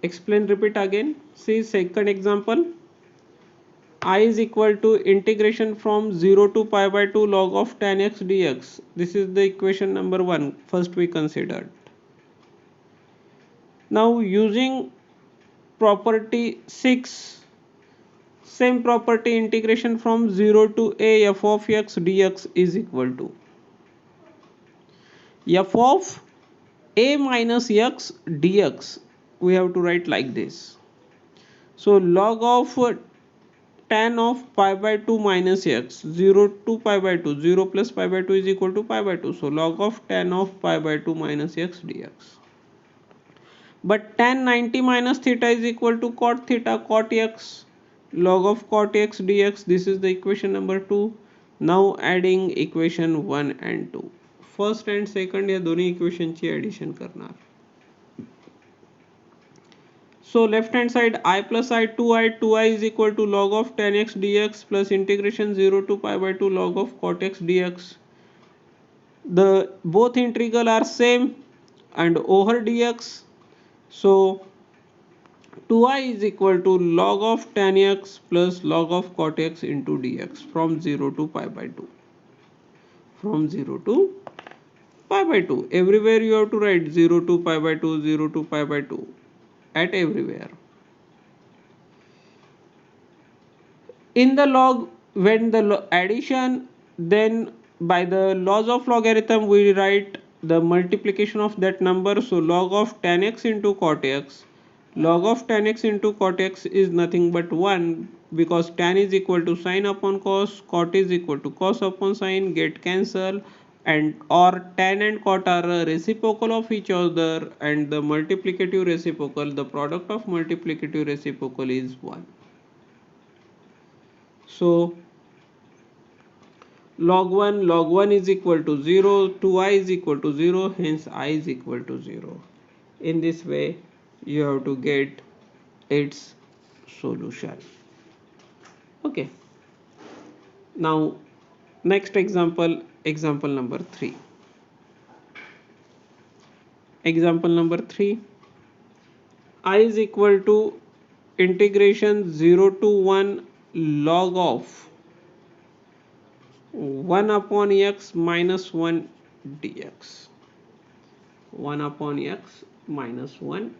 Explain, repeat again. See second example. I is equal to integration from 0 to pi by 2 log of tan x dx. This is the equation number 1. First we considered. Now using property 6, same property, integration from 0 to a f of x dx is equal to f of a minus x dx. We have to write like this. So log of tan of pi by 2 minus x, 0 to pi by 2, 0 plus pi by 2 is equal to pi by 2. So log of tan of pi by 2 minus x dx. But tan 90 minus theta is equal to cot theta, cot x, log of cot x dx. This is the equation number 2. Now adding equation 1 and 2. First and second या दोन्ही इक्वेशनची addition करणार. So left hand side I plus I 2i is equal to log of tan x dx plus integration 0 to pi by 2 log of cot x dx. The both integral are same and over dx. So 2i is equal to log of tan x plus log of cot x into dx from 0 to pi by 2. From 0 to pi by 2. Everywhere you have to write 0 to pi by 2, 0 to pi by 2 at everywhere. In the log, when the addition, then by the laws of logarithm we write the multiplication of that number. So log of tan x into cot x, log of tan x into cot x is nothing but 1, because tan is equal to sine upon cos, cot is equal to cos upon sine, get cancel, and or tan and cot are a reciprocal of each other, and the multiplicative reciprocal, the product of multiplicative reciprocal is 1. So log 1 is equal to 0, 2i is equal to 0, hence I is equal to 0. In this way you have to get its solution. Okay, now next example, example number 3. Example number 3, I is equal to integration 0 to 1 log of 1 upon x minus 1 dx. 1 upon x minus 1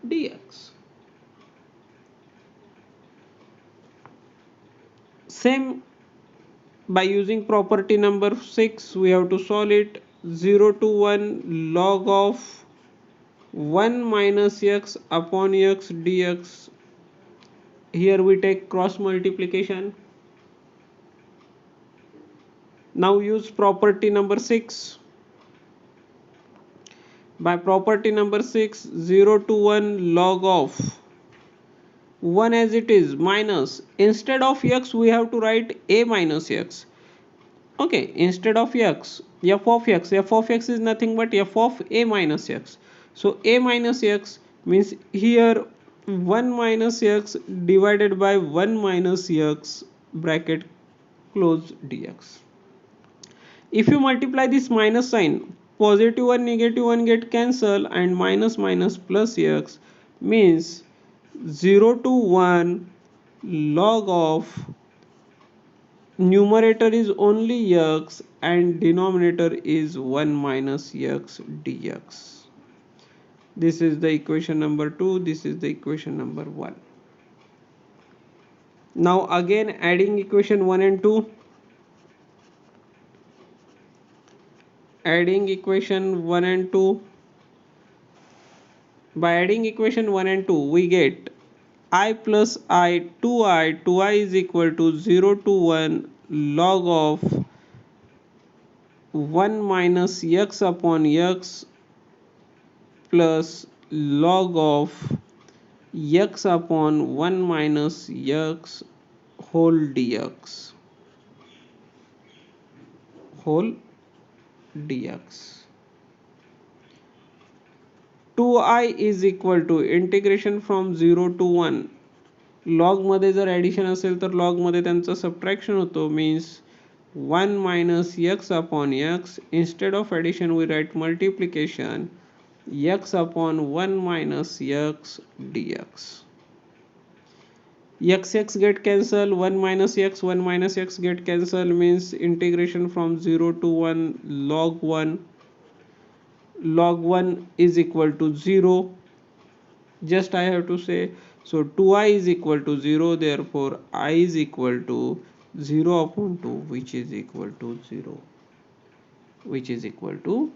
dx. Same, by using property number 6 we have to solve it. 0 to 1 log of 1 minus x upon x dx. Here we take cross multiplication. Now use property number 6. By property number 6, 0 to 1 log of 1 as it is minus, instead of x we have to write a minus x. Okay, instead of x, f of x is nothing but f of a minus x. So a minus x means here 1 minus x divided by 1 minus x bracket close dx. If you multiply this minus sign, positive and negative 1 get cancelled, and minus minus plus x means 0 to 1 log of numerator is only x and denominator is 1 minus x dx. This is the equation number 2, this is the equation number 1. Now again adding equation 1 and 2. Adding equation 1 and 2. By adding equation 1 and 2 we get I plus I 2i is equal to 0 to 1 log of 1 minus x upon x plus log of x upon 1 minus x whole dx. Whole dx. 2i is equal to integration from 0 to 1. Log मध्ये जर addition असेल तर log मध्ये त्यांचा subtraction होतो, means 1 minus x upon x. Instead of addition we write multiplication. x upon 1 minus x dx. X get cancel, 1 minus x get cancel, means integration from 0 to 1 log 1 is equal to 0. Just I have to say, so 2i is equal to 0, therefore I is equal to 0 upon 2, which is equal to 0, which is equal to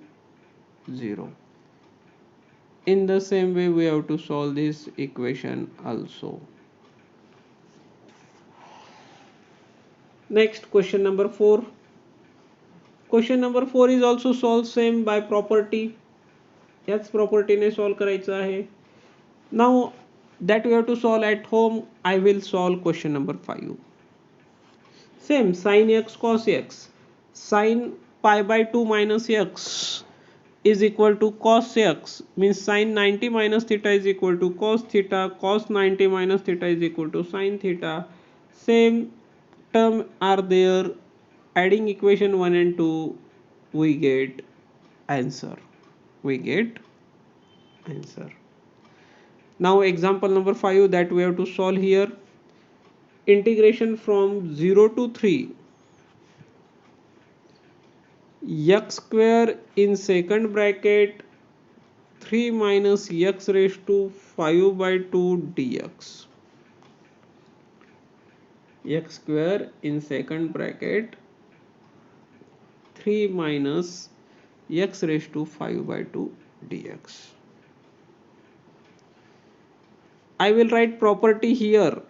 0. In the same way we have to solve this equation also. Next, question number 4. Question number 4 is also solved same by property. याच property ने solve करायचं आहे. Now that we have to solve at home, I will solve question number 5. Same, sin x cos x. Sin pi by 2 minus x is equal to cos x, means sin 90 minus theta is equal to cos theta, cos 90 minus theta is equal to sin theta. Same term are there, adding equation 1 and 2 we get answer. Now example number 5 that we have to solve here. Integration from 0 to 3 x square in second bracket 3 minus x raised to 5 by 2 dx. X square in second bracket 3 minus x raised to 5 by 2 dx. I will write property here.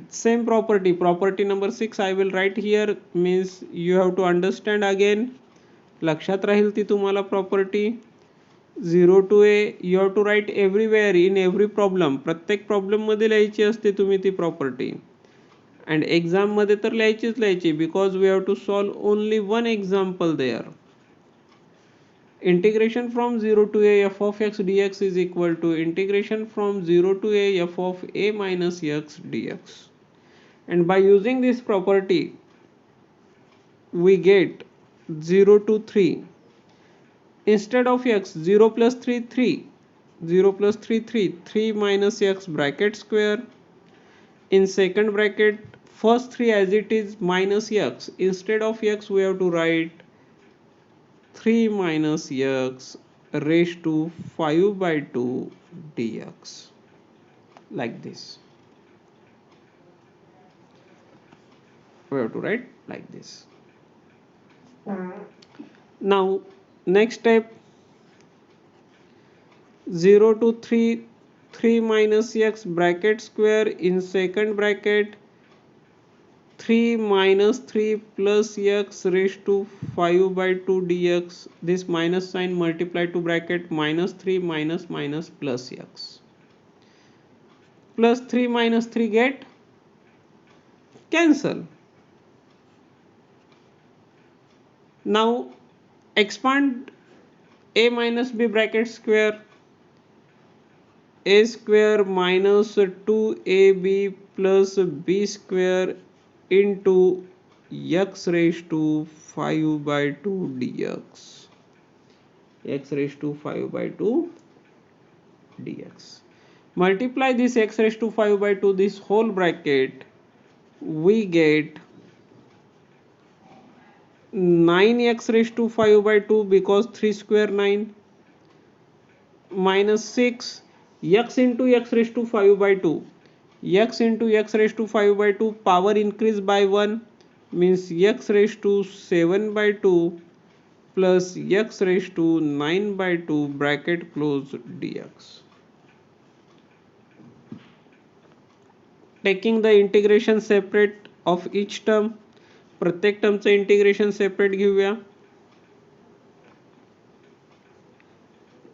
Same property number 6 I will write here, means you have to understand again. लक्षात राहील ती तुम्हाला property. 0 to a you have to write everywhere in every problem. प्रत्येक problem मध्ये लिहायची असते तुम्ही ती property. And exam मध्ये तर लिहायची because we have to solve only one example there. Integration from 0 to a f of x dx is equal to integration from 0 to a f of a minus x dx. And by using this property, we get 0 to 3. Instead of x, 0 plus 3, 3. 0 plus 3, 3. 3 minus x bracket square. In second bracket, first 3 as it is minus x. Instead of x, we have to write 3 minus x raised to 5 by 2 dx. Like this. We have to write like this. Now next step, 0 to 3, 3 minus x bracket square in second bracket 3 minus 3 plus x raised to 5 by 2 dx. This minus sign multiply to bracket minus 3 minus minus plus x. Plus 3 minus 3 get cancel. Now expand a minus b bracket square. A square minus 2ab plus b square into x raised to 5 by 2 dx. X raised to 5 by 2 dx. Multiply this x raised to 5 by 2, this whole bracket, we get 9x raised to 5 by 2 because 3 square 9 minus 6 x into x raised to 5 by 2. X into x raised to 5 by 2, power increase by 1, means x raised to 7 by 2 plus x raised to 9 by 2 bracket close dx. Taking the integration separate of each term, प्रत्येक टर्मचं integration separate घेऊया.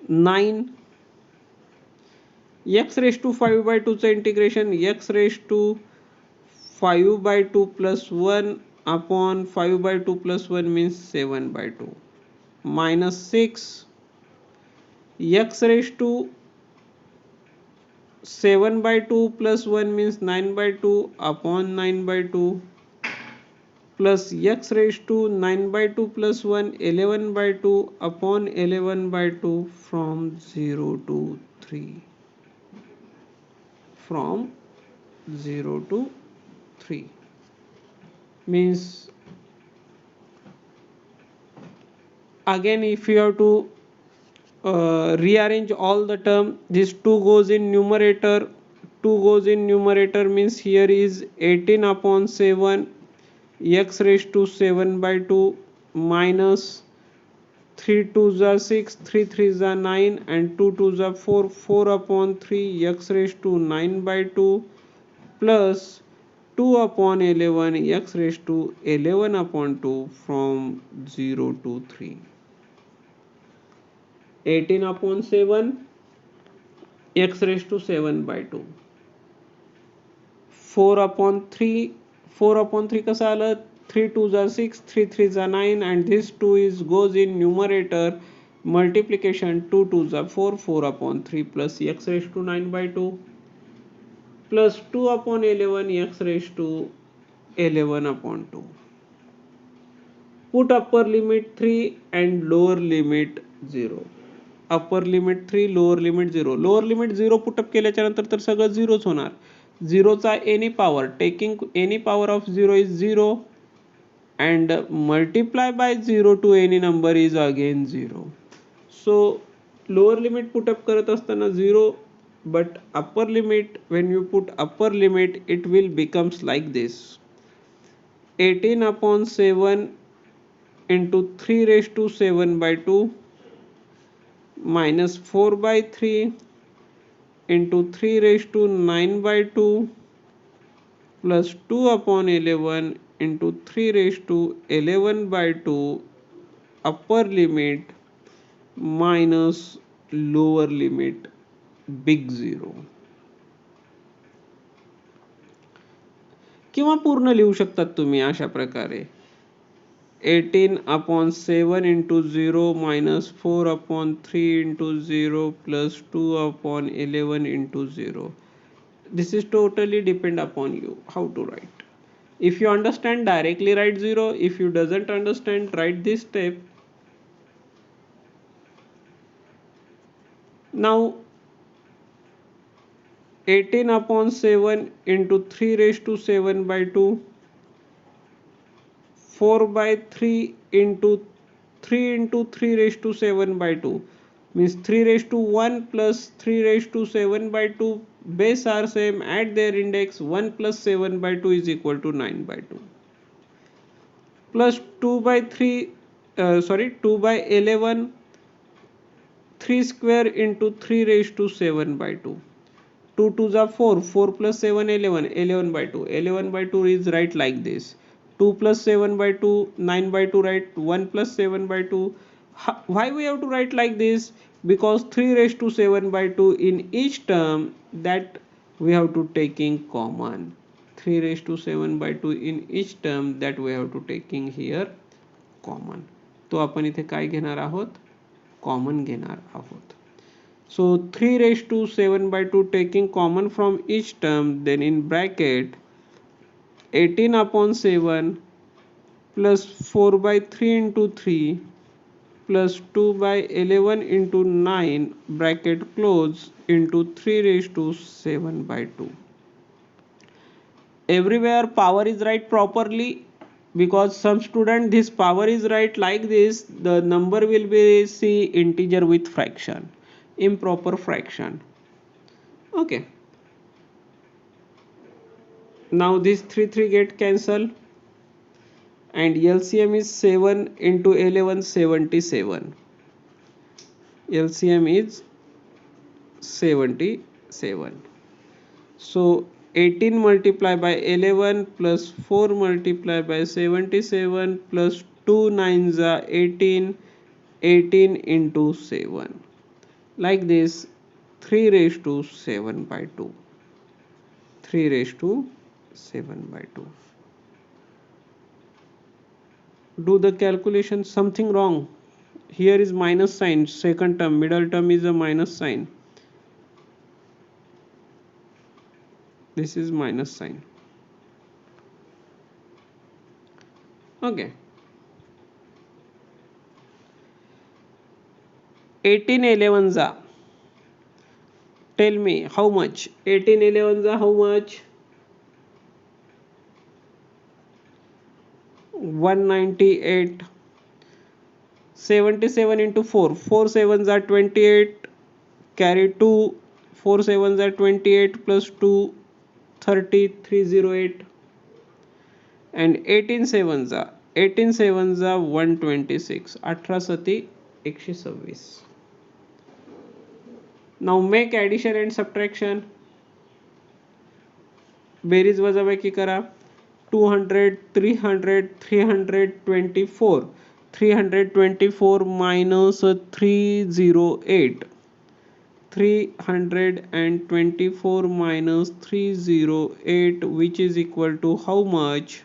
9 x raised to 5 by 2 चं integration x raised to 5 by 2 plus 1 upon 5 by 2 plus 1 means 7 by 2 minus 6 x raised to 7 by 2 plus 1 means 9 by 2 upon 9 by 2 plus x raised to 9 by 2 plus 1 11 by 2 upon 11 by 2 from 0 to 3, from 0 to 3 means, again if you have to rearrange all the term, this 2 goes in numerator, 2 goes in numerator means here is 18 upon 7 x raised to 7 by 2 minus 3 2s are 6, 3 3s are 9 and 2 2s are 4, 4 upon 3 x raised to 9 by 2 plus 2 upon 11 x raised to 11 upon 2 from 0 to 3. 18 upon 7 x raised to 7 by 2, 4 upon 3, 4 upon 3 कसा आलं, 3 2s are 6, 3 3s are 9 and this 2 is goes in numerator, multiplication 2 2s are 4, 4 upon 3 plus x raised to 9 by 2 plus 2 upon 11 x raised to 11 upon 2. Put upper limit 3 and lower limit 0. Upper limit 3 lower limit 0. Lower limit 0 put up केल्याच्या नंतर तर सगळं 0च होणार. 0चा any power, taking any power of 0 is 0 and multiply by 0 to any number is again 0. So lower limit put up करत असताना 0, but upper limit, when you put upper limit it will becomes like this: 18 upon 7 into 3 raised to 7 by 2 minus 4 by 3 into 3 raised to 9 by 2 plus 2 upon 11 into 3 raised to 11 by 2 upper limit minus lower limit big 0. किंवा पूर्ण लिहू शकतात तुम्ही अशा प्रकारे: 18 upon 7 into 0 minus 4 upon 3 into 0 plus 2 upon 11 into 0. This is totally depend upon you how to write. If you understand, directly write 0. If you doesn't understand, write this step. Now 18 upon 7 into 3 raised to 7 by 2, 4 by 3 into 3 into 3 raised to 7 by 2 means 3 raised to 1 plus 3 raised to 7 by 2, base are same, at their index. 1 plus 7 by 2 is equal to 9 by 2 plus 2 by 3 2 by 11, 3 square into 3 raised to 7 by 2, 2 2s are 4, 4 plus 7 11, 11 by 2, 11 by 2 is right like this. 2 plus 7 by 2, 9 by 2, right? 1 plus 7 by 2. Why we have to write like this? Because 3 raised to 7 by 2 in each term, that we have to taking common. 3 raised to 7 by 2 in each term, that we have to taking here common. तो आपण इथे काय घेणार आहोत? Common घेणार आहोत. So 3 raised to 7 by 2 taking common from each term, then in bracket 18 upon 7 plus 4 by 3 into 3 plus 2 by 11 into 9 bracket close into 3 raised to 7 by 2. Everywhere power is right properly, because some student this power is right like this, the number will be see integer with fraction, improper fraction. Okay, now this 3 3 get cancelled and LCM is 7 into 11, 77. LCM is 77. So 18 multiplied by 11 plus 4 multiplied by 77 plus 2 9s are 18, 18 into 7. Like this, 3 raised to 7 by 2. 3 raised to 7 by 2. Do the calculation. Something wrong. Here is minus sign, second term, middle term is a minus sign. This is minus sign. Okay. 18 11 tell me how much? 18 11 how much? 198. 77 into 4, 4 sevens are 28, carry 2, 4 sevens are 28 plus 2, 30, 308, and 18 sevens are 126, 18 Sati 126. Now make addition and subtraction. Berries वजाबाकी करा. 200 300 324, 324 minus 308, 324 minus 308, which is equal to how much?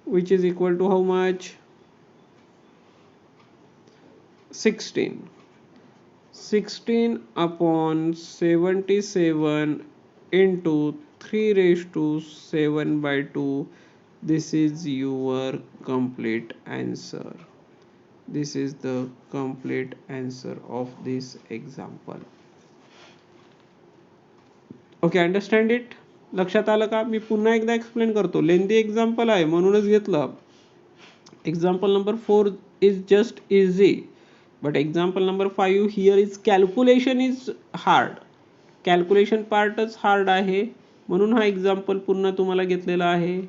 Which is equal to how much? 16. 16 upon 77 into 3 raised to 7 by 2. This is your complete answer. This is the complete answer of this example. Okay, understand it? लक्षात आलं का? मी पुन्हा एकदा explain करतो. लेंदी example आहे म्हणूनच घेतलं. Example number 4 is just easy. But example number 5 here is calculation is hard. Calculation partच hard आहे म्हणून हा example पुन्हा तुम्हाला घेतलेला आहे.